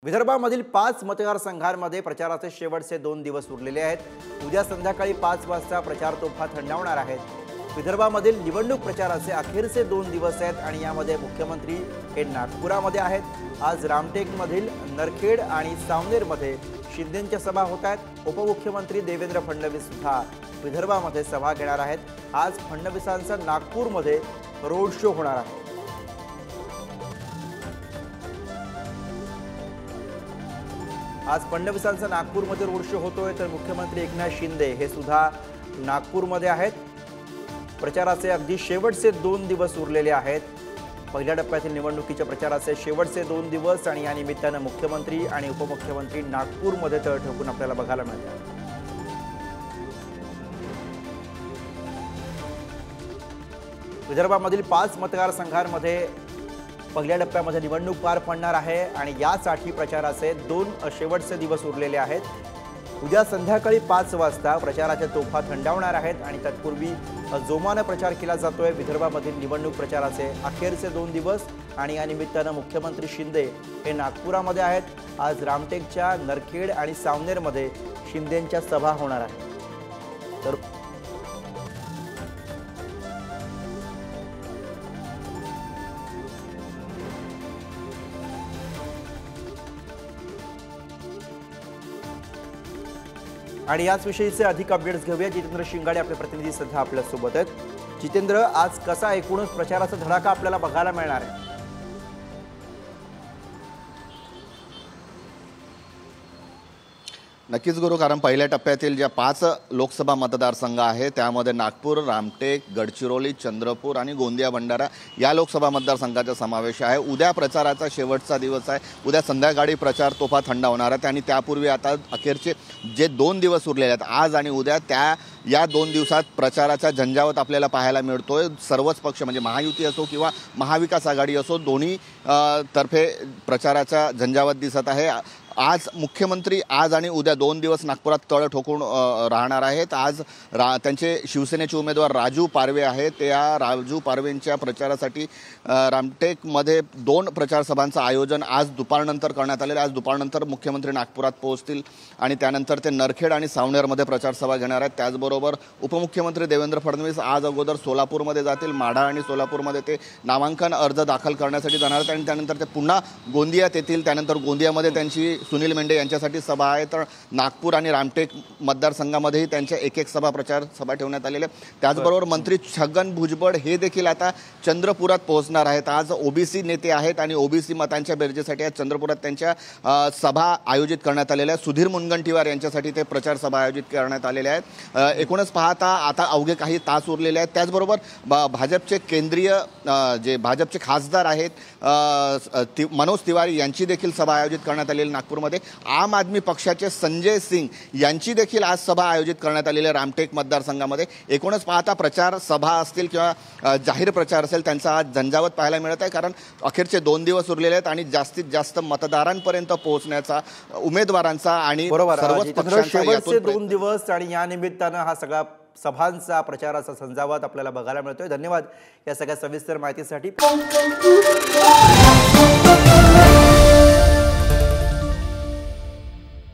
विदर्भामधील 5 मतदारसंघांमध्ये प्रचाराचे शेवटचे 2 दिवस उरलेले आहेत। उद्या संध्याकाळी 5 वाजता प्रचार तोफा थंडावणार आहेत। विदर्भामधील निवडणूक प्रचाराचे अखेरचे 2 दिवस आहेत आणि यामध्ये मुख्यमंत्री हे नागपुरामध्ये आहेत। आज रामटेकमधील नरखेड आणि सावनेरमध्ये शिंदेंच्या सभा होत आहेत। उपमुख्यमंत्री देवेंद्र फडणवीस सुद्धा विदर्भामध्ये सभा घेणार आहेत। आज फडणवीसांचा नागपूरमध्ये रोड शो होणार आहे। आज फडणवीसांचा नागपूरमध्ये रोड शो होतोय तर मुख्यमंत्री एकनाथ शिंदे हे सुद्धा नागपूरमध्ये आहेत। प्रचाराचे अगदी शेवटचे 2 दिवस उरलेले आहेत। पहिल्या टप्प्यातील निवडणुकीच्या प्रचाराचे शेवटचे 2 दिवस आणि या निमित्ताने मुख्यमंत्री आणि उपमुख्यमंत्री नागपूरमध्ये तळ ठोकून आपल्याला बघायला मिळतात। विदर्भामधील 5 मतदारसंघांमध्ये पहिल्या टप्प्यामध्ये निवडणूक पार पडणार आहे आणि यासाठी प्रचाराचे 2 शेवटचे दिवस उरलेले आहेत। उद्या संध्याकाळी 5 वाजता प्रचाराचे तोफा थंडावणार आहेत आणि तत्पूर्वी जोमाने प्रचार केला जातोय। विदर्भामधील निवडणूक प्रचाराचे अखेरचे 2 दिवस आणि या निमित्ताने मुख्यमंत्री शिंदे हे नागपुरामध्ये आहेत। आज रामटेकच्या नरखेड आणि सावनेरमध्ये शिंदेंच्या सभा होणार आहेत। तर आणि याच विषयीचे अधिक अपडेट्स घेऊया। जितेंद्र शिंगाडे आपले प्रतिनिधी सध्या आपल्या सोबत आहेत। जितेंद्र, आज कसा एकूणच प्रचाराचा धडाका आपल्याला बघायला मिळणार आहे? नक्कीच गुरु, कारण पहिल्या टप्प्यातील ज्या 5 लोकसभा मतदारसंघ आहेत त्यामध्ये नागपूर, रामटेक, गडचिरोली, चंद्रपूर आणि गोंदिया भंडारा या लोकसभा मतदारसंघाचा समावेश आहे। उद्या प्रचाराचा शेवटचा दिवस आहे। उद्या संध्याकाळी प्रचार तोफा थंड होणार आहे आणि त्यापूर्वी आता अखेरचे जे 2 दिवस उरलेले आहेत आज आणि उद्या, या 2 दिवसात प्रचाराचा झंझावात आपल्याला पाहायला मिळतोय। सर्वच पक्ष म्हणजे महायुती असो किंवा महाविकास आघाडी असो दोन्ही तर्फे प्रचाराचा झंझावात दिसत आहे। आज मुख्यमंत्री आज आणि उद्या 2 दिवस नागपुरात तळ ठोकून राहणार आहेत। आज त्यांचे शिवसेनेचे उमेदवार राजू पारवे आहेत। त्या राजू पारवेंच्या प्रचारासाठी रामटेकमध्ये 2 प्रचार सभांचं आयोजन आज दुपारनंतर करण्यात आलेलं आहे। आज दुपारनंतर मुख्यमंत्री नागपुरात पोहोचतील आणि त्यानंतर ते नरखेड आणि सावनेरमध्ये प्रचार सभा घेणार आहेत। त्याचबरोबर उपमुख्यमंत्री देवेंद्र फडणवीस आज अगोदर सोलापूरमध्ये जातील। माढा आणि सोलापूरमध्ये ते नामांकन अर्ज दाखल करण्यासाठी जाणार आहेत आणि त्यानंतर ते पुन्हा गोंदियात येतील। त्यानंतर गोंदियामध्ये त्यांची सुनील मेंढे यांच्यासाठी सभा आहे। तर नागपूर आणि रामटेक मतदारसंघामध्येही त्यांच्या एक प्रचार सभा ठेवण्यात आलेल्या। त्याचबरोबर मंत्री छगन भुजबळ हे देखील आता चंद्रपुरात पोहोचणार आहेत। आज ओबीसी नेते आहेत आणि ओबीसी मतांच्या बेरजेसाठी आज चंद्रपुरात त्यांच्या सभा आयोजित करण्यात आलेल्या आहेत। सुधीर मुनगंटीवार यांच्यासाठी ते प्रचार सभा आयोजित करण्यात आलेल्या आहेत। एकूणच पाहता आता अवघे काही तास उरलेले आहेत। त्याचबरोबर भाजपचे केंद्रीय जे भाजपचे खासदार आहेत मनोज तिवारी यांची देखील सभा आयोजित करण्यात आलेली नागपूर मध्ये। आम आदमी पक्षाचे संजय सिंग यांची देखील आज सभा आयोजित करण्यात आलेली रामटेक मतदारसंघामध्ये। एकूणच पाहता प्रचार सभा असतील किंवा जाहीर प्रचार असेल त्यांचा आज झंझावात पाहायला मिळत आहे, कारण अखेरचे 2 दिवस उरलेले आहेत आणि जास्तीत जास्त मतदारांपर्यंत पोहोचण्याचा उमेदवारांचा आणि सर्वच पक्षांचा शेवटचे 2 दिवस आणि या निमित्ताने हा सगळा सभांचा प्रचाराचा झंझावात आपल्याला बघायला मिळतोय। धन्यवाद या सगळ्या सविस्तर माहितीसाठी।